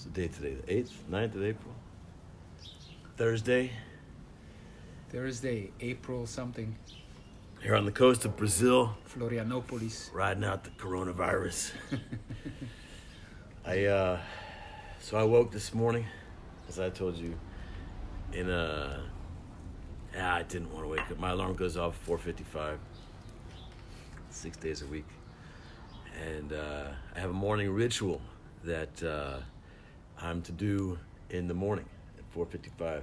What's the date today? The 8th, 9th of April? Thursday, April something. here on the coast of Brazil, Florianopolis. riding out the coronavirus. So I woke this morning, as I told you, I didn't want to wake up. My alarm goes off 4:55, 6 days a week. And I have a morning ritual that I'm to do in the morning at 4:55.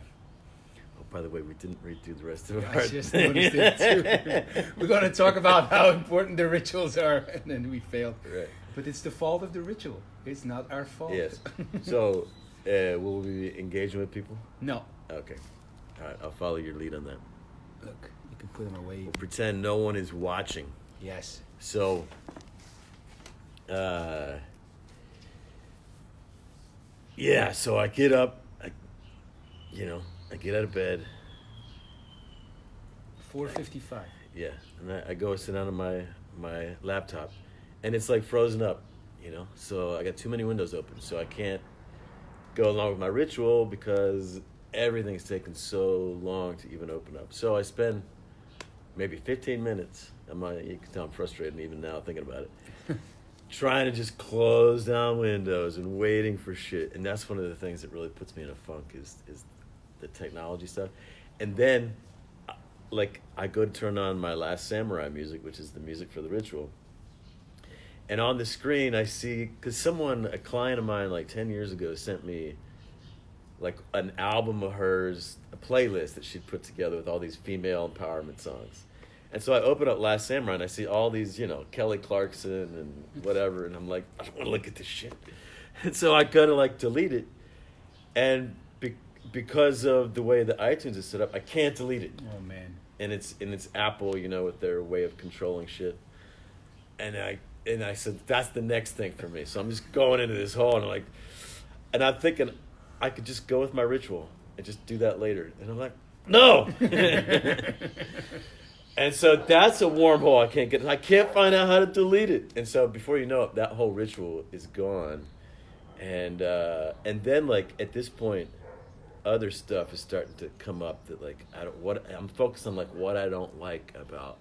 Oh, by the way, we didn't read through the rest of our I just noticed it too. We're going to talk about how important the rituals are, and then we failed. Right. But it's the fault of the ritual. It's not our fault. Yes. So, will we be engaging with people? No. Okay. All right, I'll follow your lead on that. Look, you can put them away. We'll pretend no one is watching. Yes. So, so I get up, I get out of bed. 4:55. Yeah, and I go sit down on my laptop, and it's like frozen up, so I got too many windows open, so I can't go along with my ritual because everything's taking so long to even open up. So I spend maybe 15 minutes, you can tell I'm frustrated even now thinking about it, trying to just close down windows and waiting for shit. And that's one of the things that really puts me in a funk is the technology stuff. And then, I go to turn on my Last Samurai music, which is the music for the ritual. And on the screen, I see, because a client of mine, 10 years ago, sent me, an album of hers, a playlist that she'd put together with all these female empowerment songs. And so I open up Last Samurai, and I see all these, Kelly Clarkson and whatever, and I'm like, I don't want to look at this shit. And so I gotta, delete it. And because of the way the iTunes is set up, I can't delete it. Oh, man. And it's Apple, with their way of controlling shit. And I said, that's the next thing for me. So I'm just going into this hole, and I'm thinking I could just go with my ritual and just do that later. And I'm like, no! And so that's a wormhole I can't get. I can't find out how to delete it. And so before you know it, that whole ritual is gone. And then at this point, other stuff is starting to come up that I'm focused on what I don't like about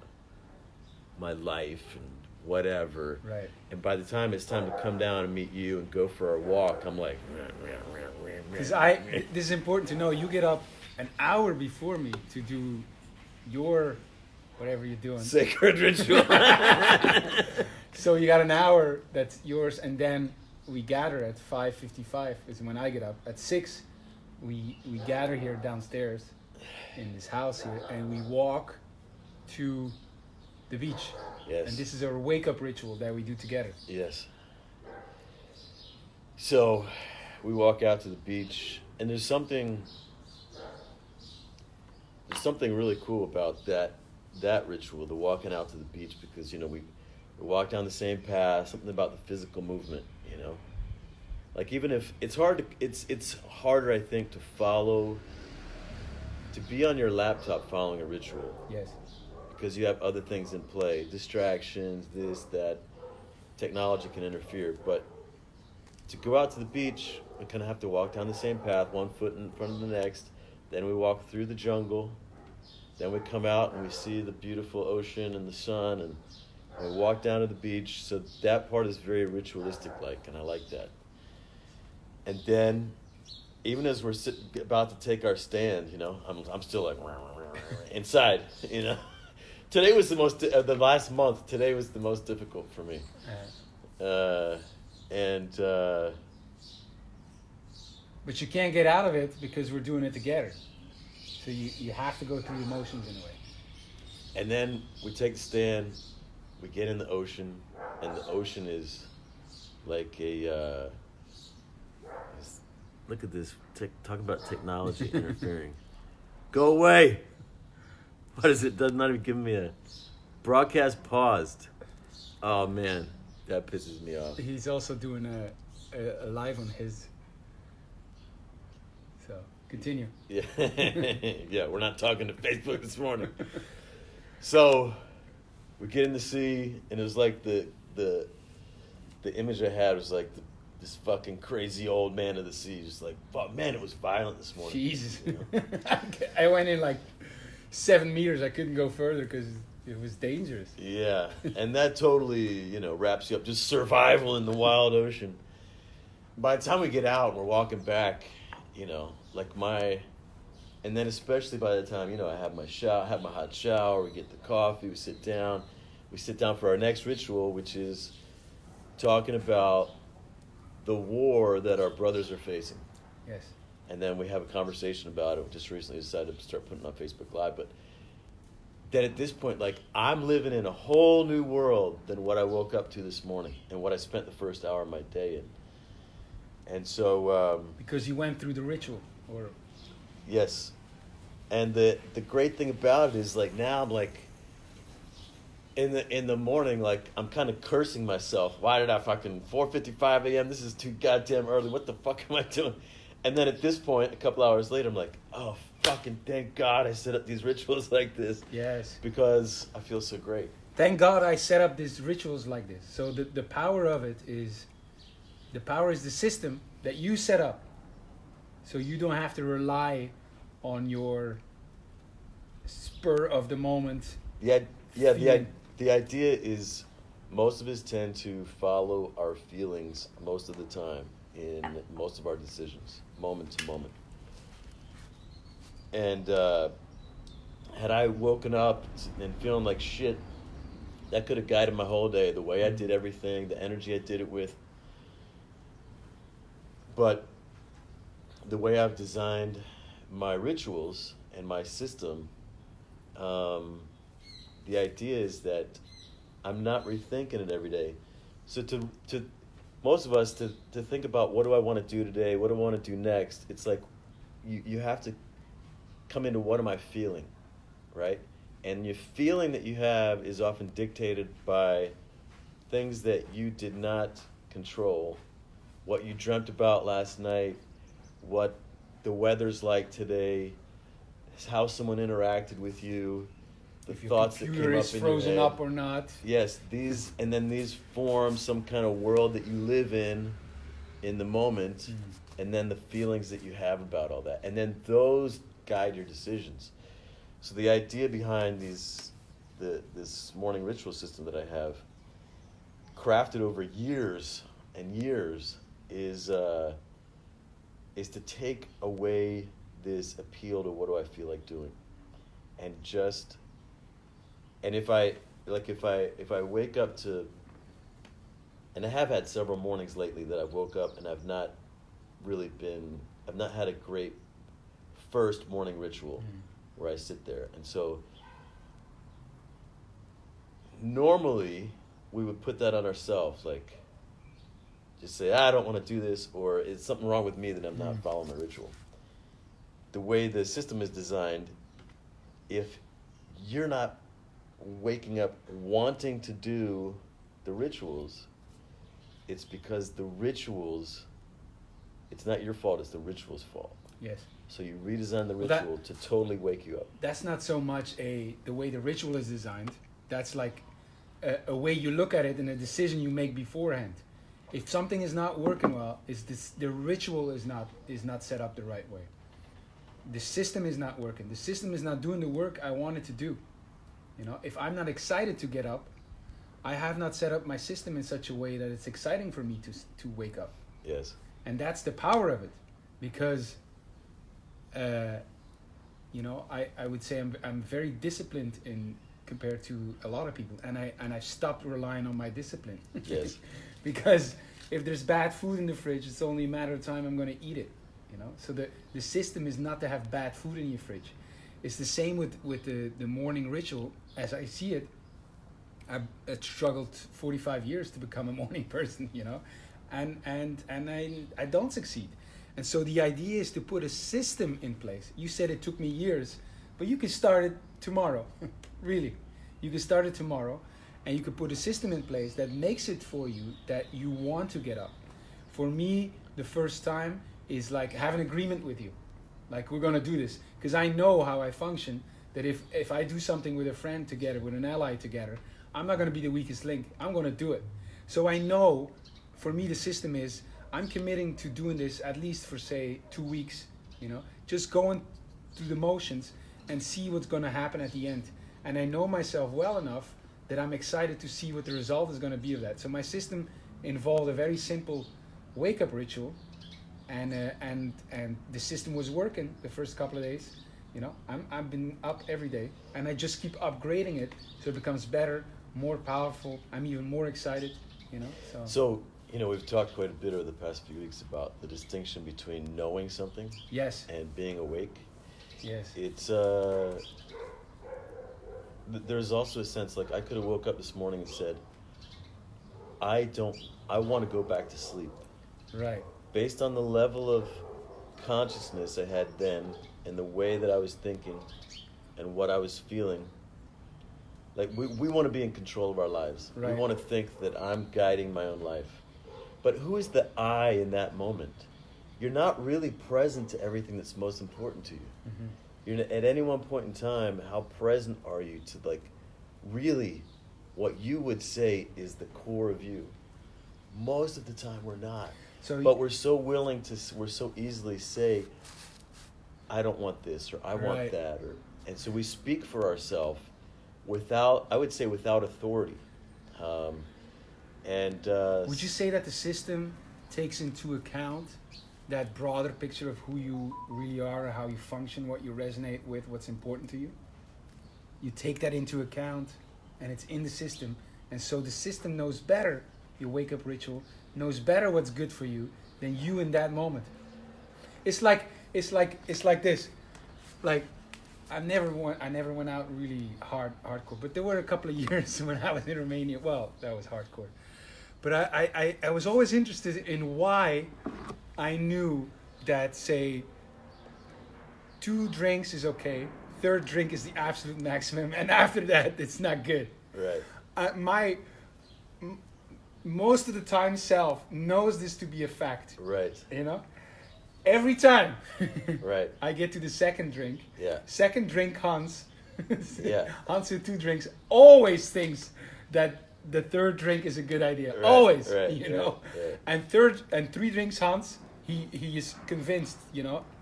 my life and whatever. Right. And by the time it's time to come down and meet you and go for a walk, I'm like, because this is important to know. You get up an hour before me to do your whatever you're doing. Sacred ritual. So you got an hour that's yours, and then we gather at 5:55 is when I get up. At 6, we gather here downstairs in this house here, and we walk to the beach. Yes. And this is our wake-up ritual that we do together. Yes. So we walk out to the beach, and there's something really cool about that ritual, the walking out to the beach, because we walk down the same path. Something about the physical movement, even if it's harder, I think, to be on your laptop following a ritual. Yes. Because you have other things in play, distractions, this, that, technology can interfere. But to go out to the beach, we kind of have to walk down the same path, one foot in front of the next. Then we walk through the jungle. Then we come out and we see the beautiful ocean and the sun, and we walk down to the beach. So that part is very ritualistic, and I like that. And then, even as we're about to take our stand, I'm still inside, Today was the last month, today was the most difficult for me. But you can't get out of it because we're doing it together. So you have to go through the motions in a way. And then we take the stand, we get in the ocean, and the ocean is like look at this, talk about technology interfering. Go away! What is it? Not even giving me a broadcast paused. Oh man, that pisses me off. He's also doing a live on his. So continue. Yeah, yeah. We're not talking to Facebook this morning. So we get in the sea, and it was like the image I had was like this fucking crazy old man of the sea, just like, fuck, man, it was violent this morning. Jesus. You know? I went in like 7 meters. I couldn't go further because it was dangerous. Yeah, and that totally, you know, wraps you up. Just survival in the wild ocean. By the time we get out and we're walking back, you know, like and then especially by the time, you know, I have my hot shower, we get the coffee, we sit down for our next ritual, which is talking about the war that our brothers are facing. Yes. And then we have a conversation about it. We just recently decided to start putting it on Facebook Live, but that at this point, like, I'm living in a whole new world than what I woke up to this morning and what I spent the first hour of my day in. And so... because you went through the ritual, or... Yes. And the great thing about it is, like, now I'm like, in the morning, like, I'm kind of cursing myself. Why did I fucking 4:55 a.m.? This is too goddamn early. What the fuck am I doing? And then at this point, a couple hours later, I'm like, oh, fucking thank God I set up these rituals like this. Yes. Because I feel so great. Thank God I set up these rituals like this. So the power of it is, the power is the system that you set up. So you don't have to rely on your spur of the moment. The idea is most of us tend to follow our feelings most of the time in most of our decisions, moment to moment. And had I woken up and feeling like shit, that could have guided my whole day, the way I did everything, the energy I did it with. But the way I've designed my rituals and my system, the idea is that I'm not rethinking it every day. So to most of us, to think about, what do I want to do today? What do I want to do next? It's like you have to come into, what am I feeling, right? And your feeling that you have is often dictated by things that you did not control, what you dreamt about last night, what the weather's like today, how someone interacted with you, the thoughts that came up in your head. If your computer is frozen up or not. Yes, these form some kind of world that you live in the moment, and then the feelings that you have about all that. And then those guide your decisions. So the idea behind this morning ritual system that I have, crafted over years and years, is to take away this appeal to what do I feel like doing, and if I wake up to, and I have had several mornings lately that I've woke up and I've not had a great first morning ritual where I sit there. And so normally we would put that on ourselves, like just say, I don't want to do this, or it's something wrong with me that I'm not following my ritual. The way the system is designed, if you're not waking up wanting to do the rituals, it's because the rituals, it's not your fault, it's the ritual's fault. Yes. So you redesign the ritual to totally wake you up. That's not so much the way the ritual is designed. That's like a way you look at it and a decision you make beforehand. If something is not working well, the ritual is not set up the right way. The system is not working. The system is not doing the work I want it to do. You know, if I'm not excited to get up, I have not set up my system in such a way that it's exciting for me to wake up. Yes. And that's the power of it, because you know, I would say I'm very disciplined compared to a lot of people, and I've stopped relying on my discipline. Yes. Because if there's bad food in the fridge, it's only a matter of time I'm going to eat it. You know, so the system is not to have bad food in your fridge. It's the same with the morning ritual. As I see it, I've struggled 45 years to become a morning person, you know, and I don't succeed. And so the idea is to put a system in place. You said it took me years, but you can start it tomorrow. Really, you can start it tomorrow, and you can put a system in place that makes it for you, that you want to get up. For me, the first time is like have an agreement with you, like we're gonna do this, because I know how I function. That if I do something with a friend together, with an ally together, I'm not gonna be the weakest link. I'm gonna do it. So I know, for me, the system is I'm committing to doing this at least for say 2 weeks, just going through the motions and see what's going to happen at the end. And I know myself well enough that I'm excited to see what the result is going to be of that. So my system involved a very simple wake-up ritual, and the system was working the first couple of days. I've been up every day, and I just keep upgrading it so it becomes better, more powerful. I'm even more excited. So we've talked quite a bit over the past few weeks about the distinction between knowing something, yes, and being awake. Yes. It's there's also a sense like I could have woke up this morning and said, I want to go back to sleep. Right. Based on the level of consciousness I had then, and the way that I was thinking, and what I was feeling. Like we want to be in control of our lives. Right. We want to think that I'm guiding my own life. But who is the I in that moment? You're not really present to everything that's most important to you. Mm-hmm. You're at any one point in time, how present are you to really what you would say is the core of you? Most of the time we're not. But we're so willing to, we're so easily say, I don't want this, or I want that. And so we speak for ourselves without authority. Would you say that the system takes into account that broader picture of who you really are, how you function, what you resonate with, what's important to you? You take that into account, and it's in the system. And so the system knows better, your wake-up ritual, knows better what's good for you than you in that moment. It's like this. Like, I never went out really hardcore, but there were a couple of years when I was in Romania. Well, that was hardcore. But I was always interested in why I knew that, say, 2 drinks is okay, 3rd drink is the absolute maximum, and after that, it's not good. Right. Most of the time, self knows this to be a fact. Right. Every time. Right. I get to the 2nd drink. Yeah. 2nd drink, Hans. Yeah. Hans with 2 drinks always thinks that the 3rd drink is a good idea. Right. Always. Right. Right. And 3 drinks, Hans. He is convinced.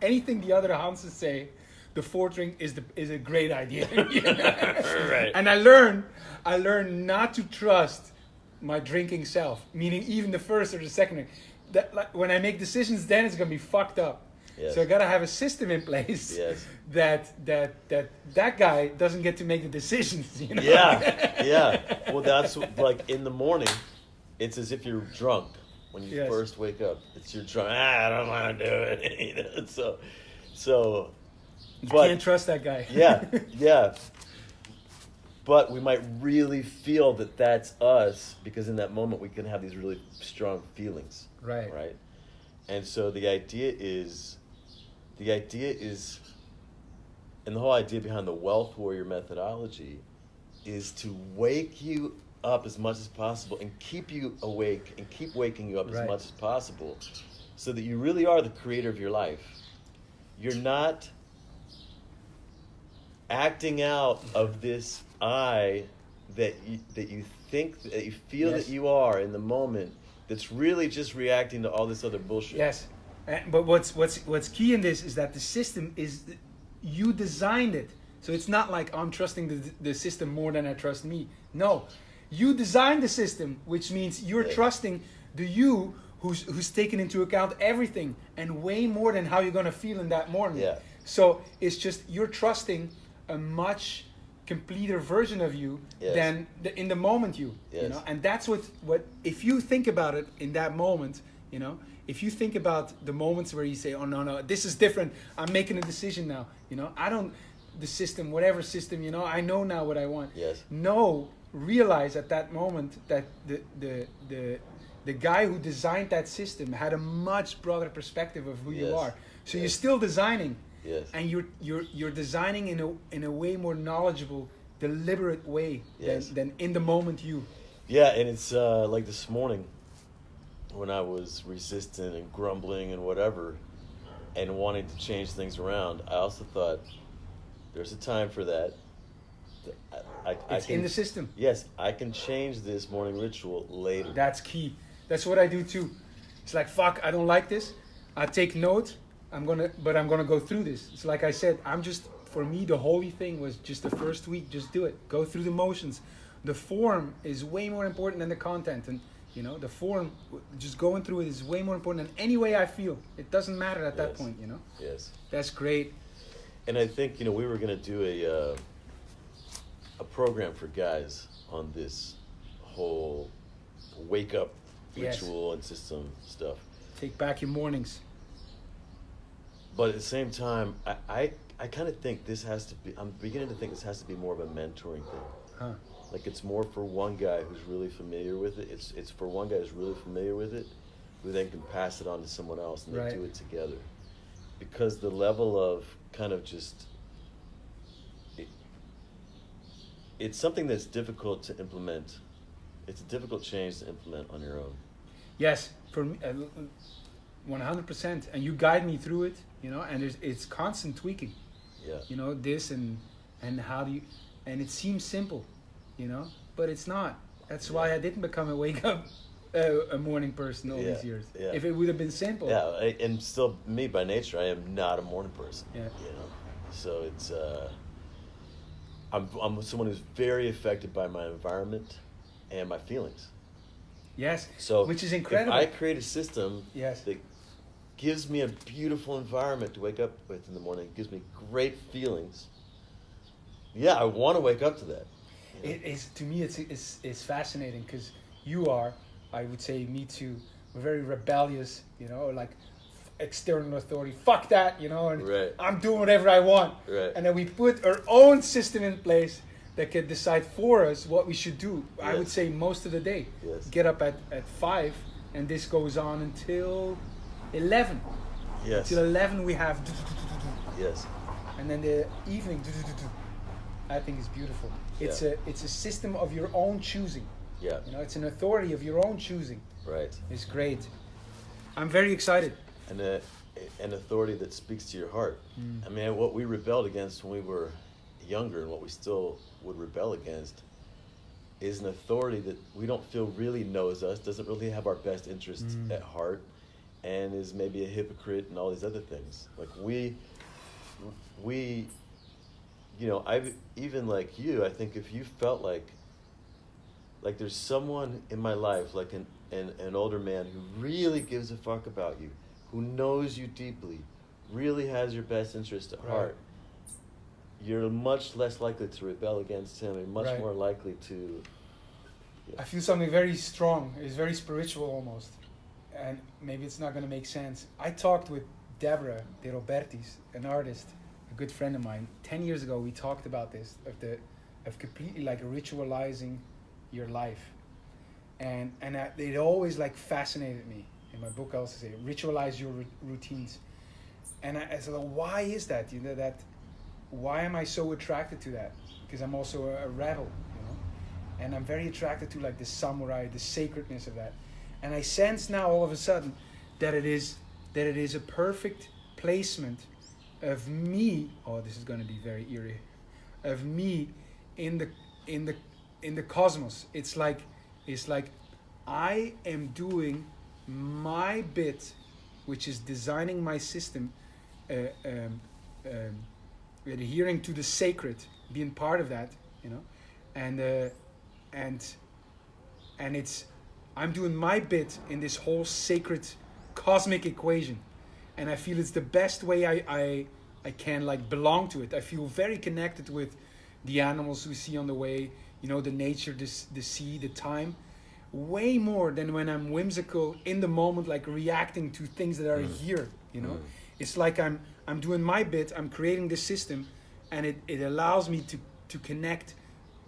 Anything the other Hanses say, the 4th drink is a great idea. Right. And I learned not to trust my drinking self, meaning even the 1st or the 2nd drink. That when I make decisions, then it's gonna be fucked up. Yes. So I gotta have a system in place. Yes. that guy doesn't get to make the decisions. Yeah. Well, that's like in the morning, it's as if you're drunk when you first wake up. You're drunk. I don't want to do it. So. You can't trust that guy. Yeah. But we might really feel that that's us because in that moment we can have these really strong feelings. Right. And so the idea is, and the whole idea behind the Wealth Warrior methodology is to wake you up as much as possible and keep you awake and keep waking you up as much as possible so that you really are the creator of your life. You're not acting out of this I that you think that you feel that you are in the moment that's really just reacting to all this other bullshit. Yes. But what's key in this is that the system is you designed it. So it's not like I'm trusting the system more than I trust me. No. You designed the system, which means you're trusting the you who's taken into account everything and way more than how you're going to feel in that morning. Yeah. So it's just you're trusting a much completer version of you than in the moment you. And that's what if you think about it in that moment, if you think about the moments where you say, oh no, this is different, I'm making a decision now, I don't, the system, whatever system, I know now what I want. Realize at that moment that the guy who designed that system had a much broader perspective of who you are. So you're still designing. Yes. And you're designing in a way more knowledgeable, deliberate way than in the moment you. Yeah, and it's like this morning when I was resistant and grumbling and whatever and wanting to change things around, I also thought there's a time for that. It's in the system. Yes, I can change this morning ritual later. That's key. That's what I do too. It's like, fuck, I don't like this. I take note. I'm gonna go through this. It's like I said, for me, the holy thing was just the first week, just do it. Go through the motions. The form is way more important than the content. And, the form, just going through it is way more important than any way I feel. It doesn't matter at that point, Yes. That's great. And I think, we were going to do a program for guys on this whole wake up ritual and system stuff. Take back your mornings. But at the same time, I kind of think I'm beginning to think this has to be more of a mentoring thing. Huh. Like it's more for one guy who's really familiar with it. It's for one guy who's really familiar with it, who then can pass it on to someone else and they do it together. Because the level of kind of just, it's something that's difficult to implement. It's a difficult change to implement on your own. Yes, for me, 100%. And you guide me through it, and it's constant tweaking. Yeah. This and how do you, and it seems simple, but it's not. That's why I didn't become a wake up a morning person all these years. Yeah. If it would have been simple. Yeah, and still me by nature, I am not a morning person. Yeah. So it's I'm someone who's very affected by my environment and my feelings. Yes. So which is incredible. If I create a system that gives me a beautiful environment to wake up with in the morning, gives me great feelings. Yeah, I want to wake up to that. It is, to me, it's fascinating because you are, I would say, me too. We're very rebellious, like external authority. Fuck that, and I'm doing whatever I want. Right. And then we put our own system in place that can decide for us what we should do. Yes. I would say most of the day. Yes. Get up at 5, and this goes on until 11. Yes. Until 11 we have. Yes. And then the evening. I think is beautiful. It's a system of your own choosing. Yeah. It's an authority of your own choosing. Right. It's great. I'm very excited. And an authority that speaks to your heart. Mm. I mean, what we rebelled against when we were younger, and what we still would rebel against, is an authority that we don't feel really knows us, doesn't really have our best interests at heart, and is maybe a hypocrite and all these other things. Like we I've even like you, I think if you felt like there's someone in my life, like an older man who really gives a fuck about you, who knows you deeply, really has your best interest at heart, you're much less likely to rebel against him and much more likely to... Yeah. I feel something very strong. It's very spiritual almost. And maybe it's not going to make sense. I talked with Deborah De Robertis, an artist, a good friend of mine. 10 years ago, we talked about this, of completely like ritualizing your life. And it always like fascinated me. In my book, I also say, ritualize your routines. And I said, well, why is that? Why am I so attracted to that? Because I'm also a rebel, and I'm very attracted to like the samurai, the sacredness of that. And I sense now all of a sudden that it is a perfect placement of me. Oh, this is going to be very eerie. Of me in the cosmos. It's like I am doing my bit, which is designing my system, adhering to the sacred, being part of that, and it's, I'm doing my bit in this whole sacred cosmic equation, and I feel it's the best way I can like belong to it. I feel very connected with the animals we see on the way, the nature, the sea, the time, way more than when I'm whimsical in the moment, like reacting to things that are here, It's like I'm doing my bit, I'm creating this system, and it allows me to connect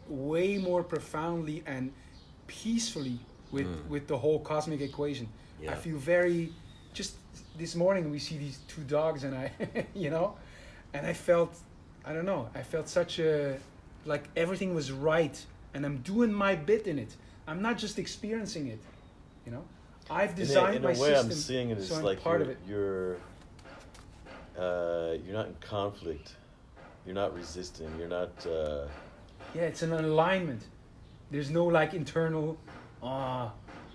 way more profoundly and peacefully with the whole cosmic equation. Yeah. I feel very, just this morning we see these 2 dogs and I, and I felt such a, like everything was right and I'm doing my bit in it. I'm not just experiencing it, I've designed my system. In a way I'm seeing it as so like part of it. You're not in conflict. You're not resisting. You're not... Yeah, it's an alignment. There's no like internal,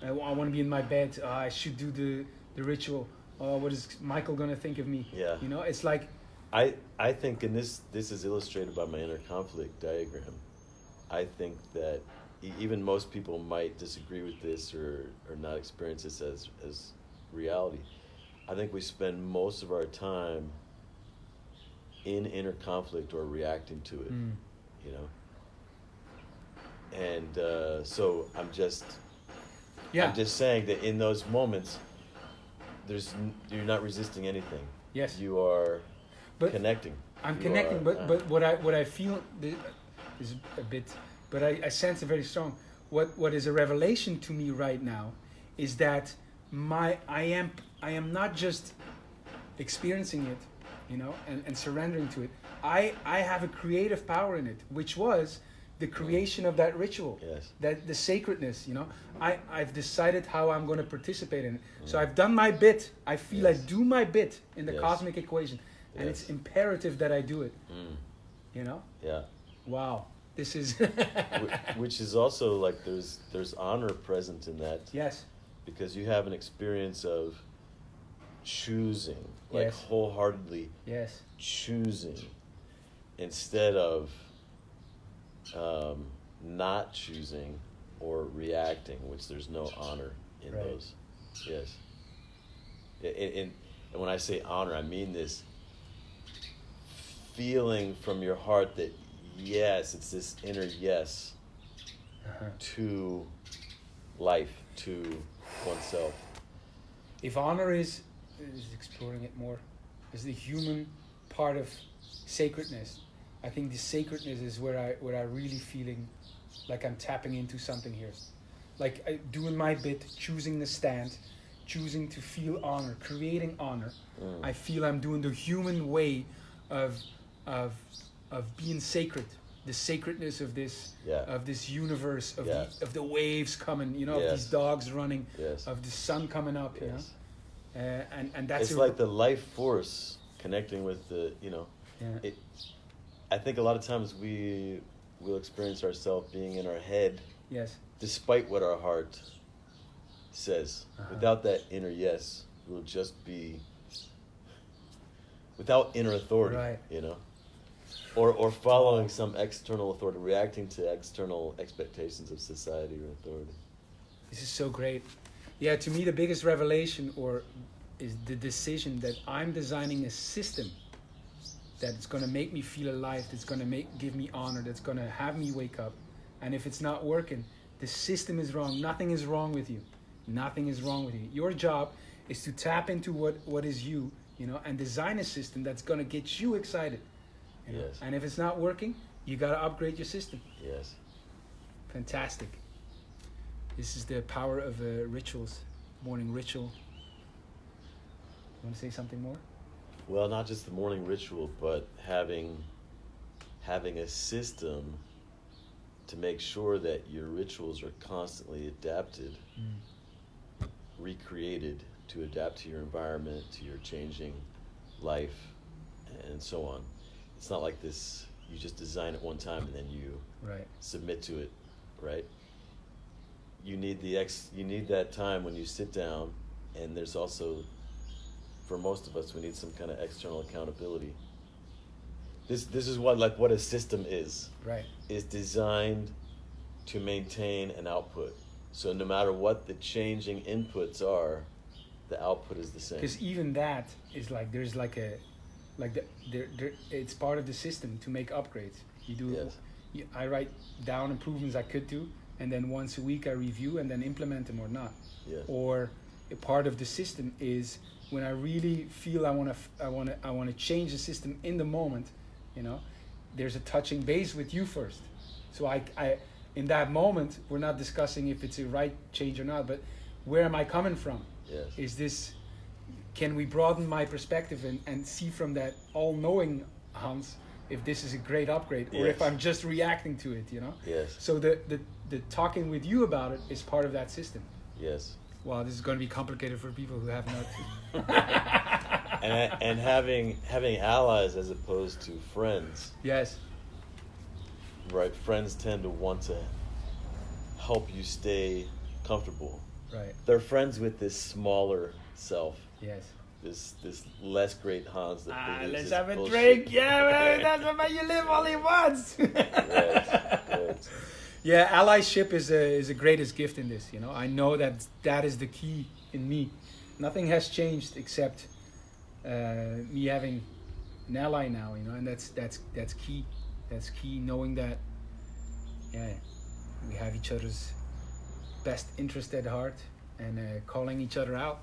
I want to be in my bed. I should do the ritual. What is Michael gonna think of me? Yeah. You know, it's like I think, and this is illustrated by my inner conflict diagram. I think that even most people might disagree with this or not experience this as reality. I think we spend most of our time in inner conflict or reacting to it, you know. And so I'm just saying that in those moments, you're not resisting anything. Yes. You are connecting. I'm connecting, but what I feel is a bit, but I sense it very strong. What is a revelation to me right now is that I am not just experiencing it, you know, and surrendering to it. I have a creative power in it, which was the creation of that ritual. Yes. That the sacredness, you know. I've decided how I'm going to participate in it. So I've done my bit. I feel I do my bit in the cosmic equation, and it's imperative that I do it. You know. Yeah. Wow. This is which is also like there's honor present in that. Yes. Because you have an experience of choosing, like wholeheartedly choosing, instead of not choosing or reacting, which there's no honor in those. Yes. And when I say honor, I mean this feeling from your heart that yes, it's this inner yes to life, to oneself. If honor is exploring it more, is the human part of sacredness. I think the sacredness is where I really feeling like I'm tapping into something here, like doing my bit, choosing the stand, choosing to feel honor, creating honor. I feel I'm doing the human way of being sacred. The sacredness of this universe, of the waves coming, you know, of these dogs running, of the sun coming up, you know, and that's it's like the life force connecting with the, you know, I think a lot of times we will experience ourselves being in our head, despite what our heart says. Without that inner yes, we'll just be without inner authority, you know. Or following some external authority, reacting to external expectations of society or authority. This is so great. Yeah, to me the biggest revelation is the decision that I'm designing a system that's going to make me feel alive, that's going to give me honor, that's going to have me wake up. And if it's not working, the system is wrong. Nothing is wrong with you. Nothing is wrong with you. Your job is to tap into what is you, you know, and design a system that's going to get you excited. You know? And if it's not working, you got to upgrade your system. Yes. Fantastic. This is the power of rituals, morning ritual. You want to say something more? Well, not just the morning ritual, but having a system to make sure that your rituals are constantly adapted, recreated to adapt to your environment, to your changing life, and so on. It's not like this, you just design it one time and then you submit to it, right? You need you need that time when you sit down, and there's also, for most of us, we need some kind of external accountability. This is what a system is. Right. Is designed to maintain an output. So no matter what the changing inputs are, the output is the same. Because even that is like there's like a it's part of the system to make upgrades. You do. I write down improvements I could do, and then once a week I review and then implement them or not. Or a part of the system is when I really feel I want to change the system in the moment, you know, there's a touching base with you first. So I in that moment we're not discussing if it's a right change or not, but where am I coming from? Is this, can we broaden my perspective and see from that all-knowing Hans if this is a great upgrade or if I'm just reacting to it, you know? So the talking with you about it is part of that system. Wow, this is going to be complicated for people who have not. and having allies as opposed to friends. Right, friends tend to want to help you stay comfortable. Right. They're friends with this smaller self. Yes. This less great Hans that believes Let's his have a bullshit. drink. Yeah, man, that's what you live only once. Right. Yeah, allyship is a greatest gift in this. You know, I know that is the key in me. Nothing has changed except me having an ally now. You know, and that's key. That's key. Knowing that, yeah, we have each other's best interest at heart and calling each other out.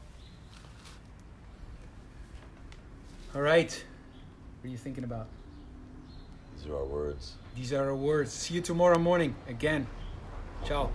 All right, what are you thinking about? These are our words. These are our words. See you tomorrow morning again. Ciao.